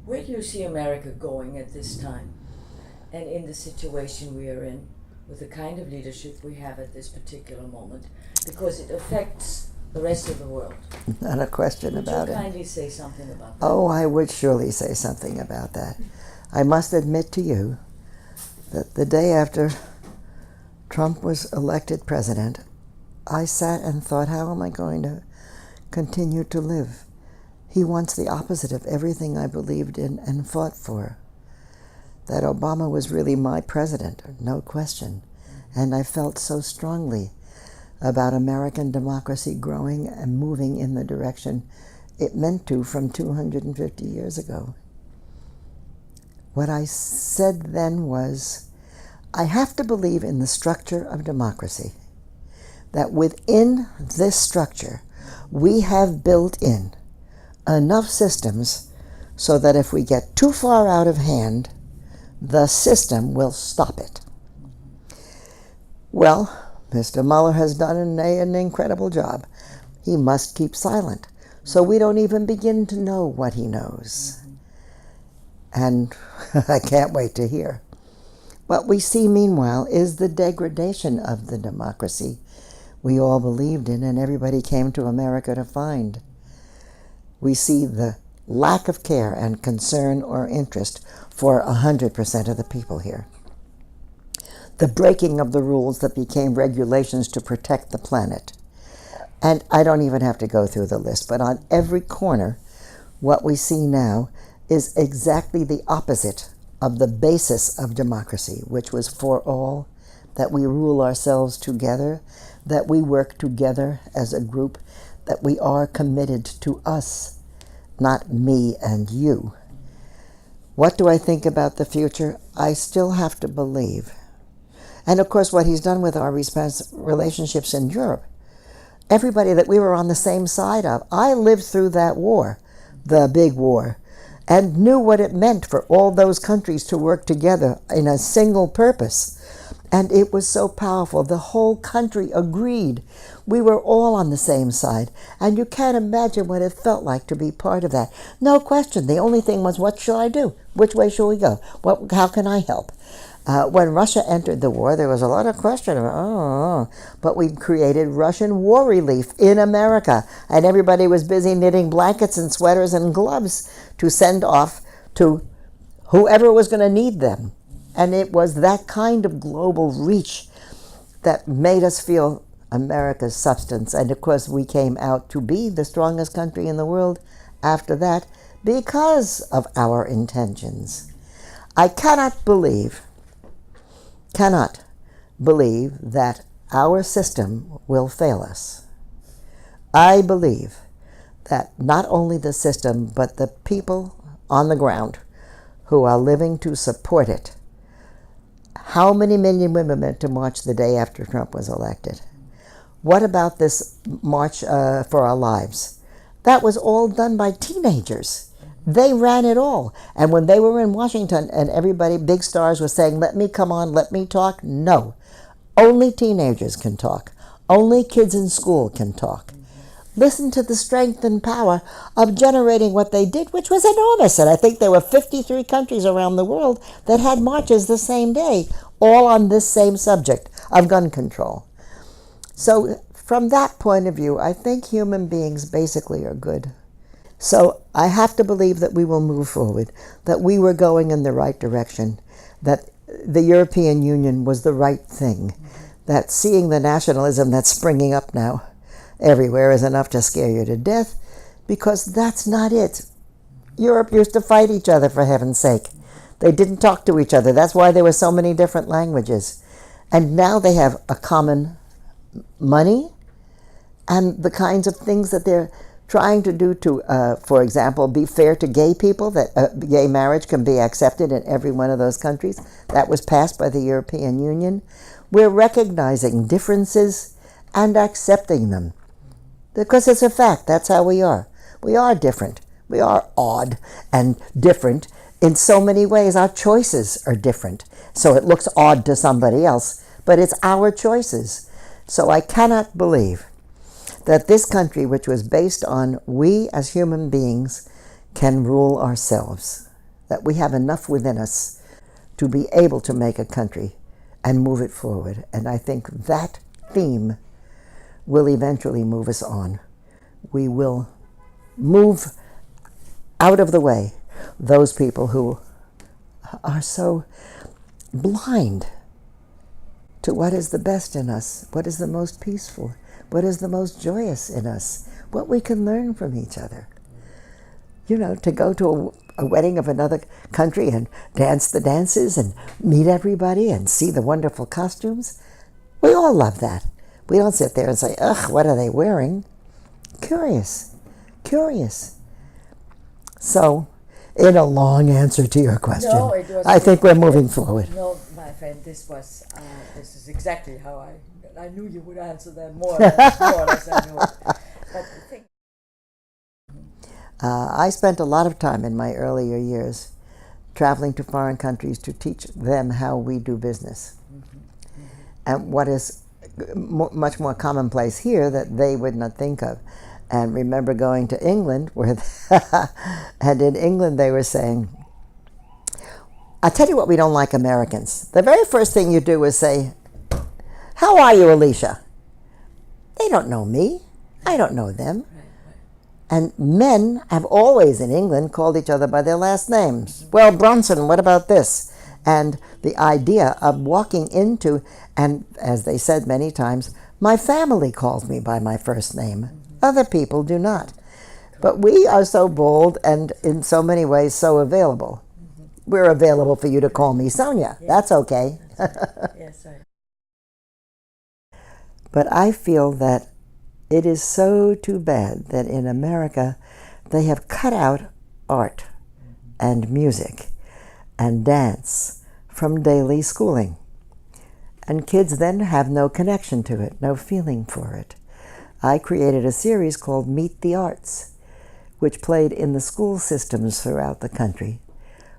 Where do you see America going at this time, and in the situation we are in, with the kind of leadership we have at this particular moment, because it affects the rest of the world? Not a question about it. Would you kindly say something about that? Oh, I would surely say something about that. I must admit to you that the day after Trump was elected president, I sat and thought, how am I going to continue to live? He wants the opposite of everything I believed in and fought for. That Obama was really my president, no question. And I felt so strongly about American democracy growing and moving in the direction it meant to from 250 years ago. What I said then was, I have to believe in the structure of democracy, that within this structure we have built in enough systems so that if we get too far out of hand, the system will stop it. Well, Mr. Mueller has done an incredible job. He must keep silent, so we don't even begin to know what he knows. And I can't wait to hear. What we see, meanwhile, is the degradation of the democracy we all believed in and everybody came to America to find. We see the lack of care and concern or interest for 100% of the people here. The breaking of the rules that became regulations to protect the planet. And I don't even have to go through the list, but on every corner, what we see now is exactly the opposite of the basis of democracy, which was for all, that we rule ourselves together, that we work together as a group, that we are committed to us, not me and you. What do I think about the future? I still have to believe. And of course, what he's done with our relationships in Europe, everybody that we were on the same side of. I lived through that war, the big war, and knew what it meant for all those countries to work together in a single purpose. And it was so powerful. The whole country agreed. We were all on the same side. And you can't imagine what it felt like to be part of that. No question. The only thing was, what shall I do? Which way shall we go? How can I help? When Russia entered the war, there was a lot of question about, but we created Russian war relief in America. And everybody was busy knitting blankets and sweaters and gloves to send off to whoever was going to need them. And it was that kind of global reach that made us feel America's substance. And of course, we came out to be the strongest country in the world after that because of our intentions. I cannot believe that our system will fail us. I believe that not only the system, but the people on the ground who are living to support it. How many million women went to march the day after Trump was elected? What about this March for Our Lives? That was all done by teenagers. They ran it all. And when they were in Washington and everybody, big stars, were saying, let me come on, let me talk, no. Only teenagers can talk. Only kids in school can talk. Listen to the strength and power of generating what they did, which was enormous. And I think there were 53 countries around the world that had marches the same day, all on this same subject of gun control. So from that point of view, I think human beings basically are good. So I have to believe that we will move forward, that we were going in the right direction, that the European Union was the right thing, that seeing the nationalism that's springing up now everywhere is enough to scare you to death, because that's not it. Europe used to fight each other, for heaven's sake. They didn't talk to each other. That's why there were so many different languages. And now they have a common money and the kinds of things that they're trying to do to, for example, be fair to gay people, that gay marriage can be accepted in every one of those countries. That was passed by the European Union. We're recognizing differences and accepting them. Because it's a fact, that's how we are. We are different. We are odd and different in so many ways. Our choices are different. So it looks odd to somebody else, but it's our choices. So I cannot believe that this country, which was based on we as human beings, can rule ourselves. that we have enough within us to be able to make a country and move it forward. And I think that theme will eventually move us on. We will move out of the way those people who are so blind to what is the best in us, what is the most peaceful, what is the most joyous in us, what we can learn from each other. You know, to go to a wedding of another country and dance the dances and meet everybody and see the wonderful costumes. We all love that. We don't sit there and say, ugh, what are they wearing? Curious. So, in a long answer to your question, No, it was. I think we're moving forward. No, my friend, this is exactly how I knew you would answer that more or less I knew it. But the thing. I spent a lot of time in my earlier years traveling to foreign countries to teach them how we do business. And what is much more commonplace here that they would not think of. And remember going to England, and in England they were saying, I'll tell you what we don't like Americans. The very first thing you do is say, how are you, Alicia? They don't know me. I don't know them. And men have always in England called each other by their last names. Well, Bronson, what about this? And the idea of walking into, and as they said many times, my family calls me by my first name. Other people do not. But we are so bold and in so many ways so available. We're available for you to call me Sonya. Yeah. That's okay. Yes, sir. But I feel that it is so too bad that in America they have cut out art and music and dance from daily schooling. And kids then have no connection to it, no feeling for it. I created a series called Meet the Arts, which played in the school systems throughout the country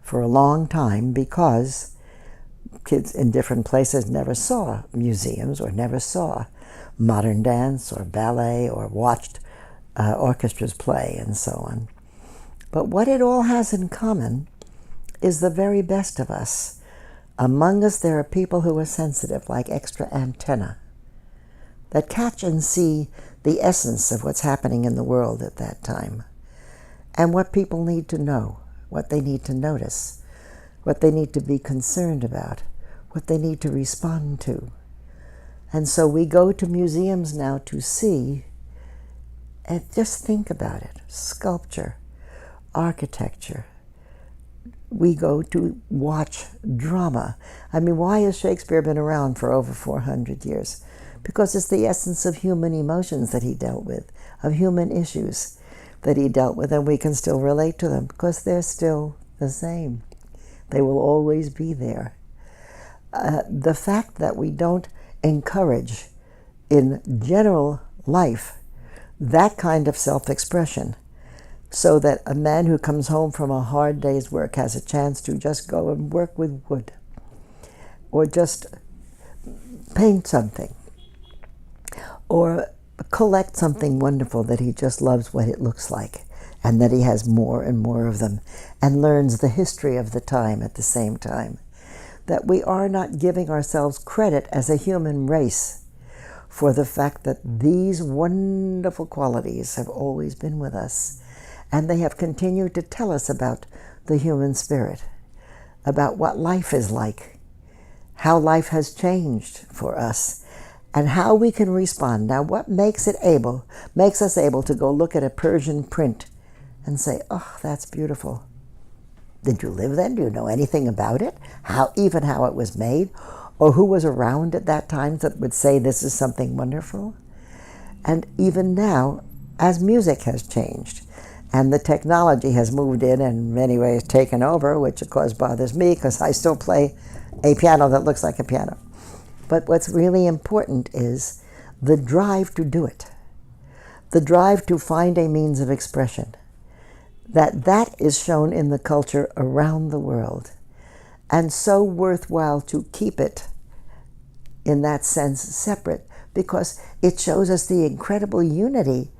for a long time because kids in different places never saw museums or never saw modern dance or ballet or watched orchestras play and so on. But what it all has in common is the very best of us. Among us there are people who are sensitive, like extra antenna, that catch and see the essence of what's happening in the world at that time, and what people need to know, what they need to notice, what they need to be concerned about, what they need to respond to. And so we go to museums now to see and just think about it. Sculpture, architecture. We go to watch drama. I mean, why has Shakespeare been around for over 400 years? Because it's the essence of human emotions that he dealt with, of human issues that he dealt with, and we can still relate to them because they're still the same. They will always be there. The fact that we don't encourage in general life that kind of self-expression so that a man who comes home from a hard day's work has a chance to just go and work with wood or just paint something or collect something wonderful that he just loves what it looks like and that he has more and more of them and learns the history of the time at the same time. That we are not giving ourselves credit as a human race for the fact that these wonderful qualities have always been with us, and they have continued to tell us about the human spirit, about what life is like, how life has changed for us, and how we can respond. Now, what makes us able to go look at a Persian print and say, oh, that's beautiful. Did you live then? Do you know anything about it? How it was made? Or who was around at that time that would say this is something wonderful? And even now, as music has changed, and the technology has moved in and in many ways taken over, which of course bothers me because I still play a piano that looks like a piano. But what's really important is the drive to do it, the drive to find a means of expression. That is shown in the culture around the world, and so worthwhile to keep it in that sense separate because it shows us the incredible unity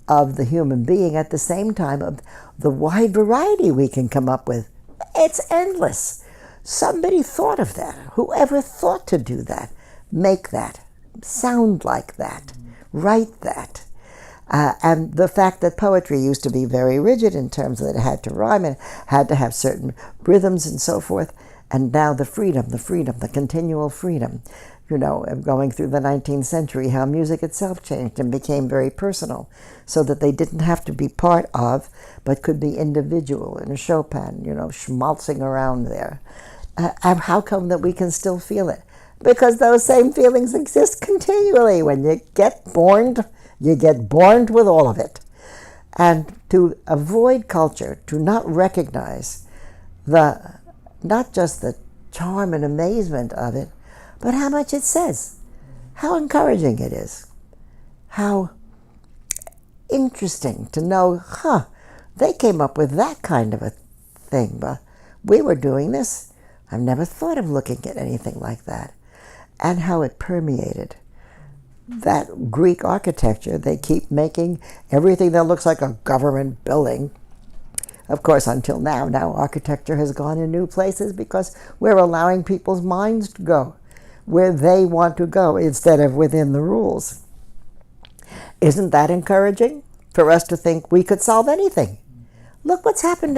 of the human being at the same time of the wide variety we can come up with It's endless. Somebody thought of that. Whoever thought to do that, make that, sound like that, write that. And the fact that poetry used to be very rigid in terms that it had to rhyme and had to have certain rhythms and so forth, and now the freedom, the continual freedom. You know, going through the 19th century, how music itself changed and became very personal, so that they didn't have to be part of, but could be individual. And Chopin, you know, schmaltzing around there. How come that we can still feel it? Because those same feelings exist continually. When you get born with all of it. And to avoid culture, to not recognize not just the charm and amazement of it, but how much it says, how encouraging it is, how interesting to know, they came up with that kind of a thing, but we were doing this. I've never thought of looking at anything like that. And how it permeated. That Greek architecture, they keep making everything that looks like a government building. Of course, until now architecture has gone in new places because we're allowing people's minds to go where they want to go instead of within the rules. Isn't that encouraging for us to think we could solve anything? Look what's happened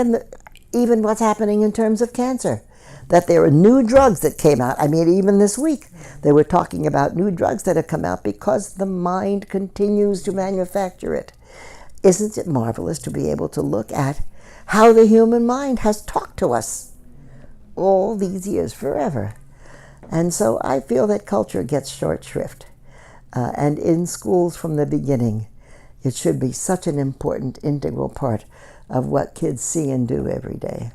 even what's happening in terms of cancer. That there are new drugs that came out. I mean, even this week, they were talking about new drugs that have come out because the mind continues to manufacture it. Isn't it marvelous to be able to look at how the human mind has talked to us all these years, forever? And so I feel that culture gets short shrift. And in schools from the beginning, it should be such an important, integral part of what kids see and do every day.